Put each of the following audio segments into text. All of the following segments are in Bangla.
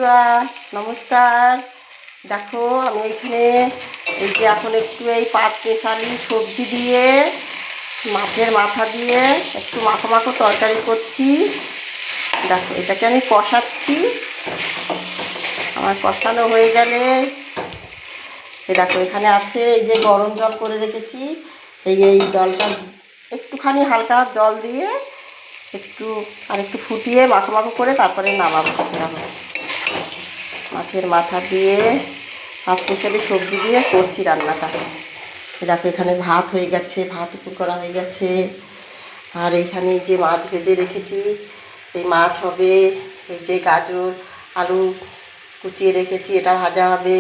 বন্ধুরা, নমস্কার। দেখো আমি এখানে এই যে এখন একটু এই 5 মিশালি সবজি দিয়ে মাছের মাথা দিয়ে একটু মাখো মাখো তরকারি করছি। দেখো এটাকে আমি কষাচ্ছি। আমার কষানো হয়ে গেলে দেখো এখানে আছে এই যে গরম জল করে রেখেছি। এই জলটা একটুখানি হালকা জল দিয়ে একটু ফুটিয়ে মাখো মাখো করে তারপরে নামাবো। মাছের মাথা দিয়ে 5 মিশালি সবজি দিয়ে করছি রান্নাটা। দেখো এখানে ভাত হয়ে গেছে, ভাত উপর করা হয়ে গেছে। আর এইখানে যে মাছ ভেজে রেখেছি, এই মাছ হবে। এই যে গাজর আলু কুচিয়ে রেখেছি, এটা ভাজা হবে।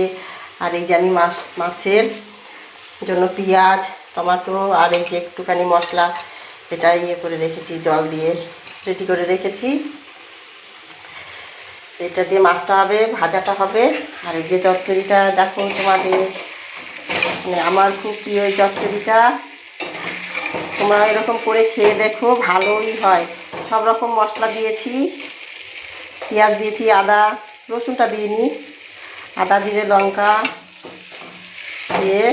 আর এই যে আমি মাছের জন্য পেঁয়াজ টমেটো আর এই যে একটুখানি মশলা এটা করে রেখেছি, জল দিয়ে রেডি করে রেখেছি। এটা দিয়ে মাছটা হবে, ভাজাটা হবে। আর এই যে চচ্চড়িটা দেখো তোমাদের, মানে আমার খুব প্রিয় এই চচ্চড়িটা। তোমরা এরকম করে খেয়ে দেখো, ভালোই হয়। সব রকম মশলা দিয়েছি, পেঁয়াজ দিয়েছি, আদা রসুনটা দিইনি, আদা জিরে লঙ্কা দিয়ে,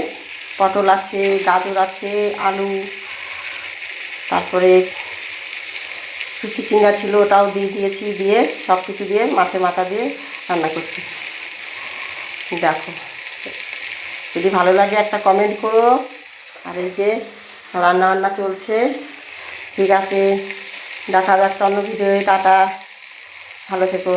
পটল আছে, গাজর আছে, আলু, তারপরে কুচি চিংড়া ছিল ওটাও দিয়েছি, দিয়ে সব কিছু দিয়ে মাছের মাথা দিয়ে রান্না করছি। দেখো যদি ভালো লাগে একটা কমেন্ট করো। আর এই যে রান্না বান্না চলছে। ঠিক আছে, দেখা যাক অন্য ভিডিওয়ে। টাটা, ভালো থেকো।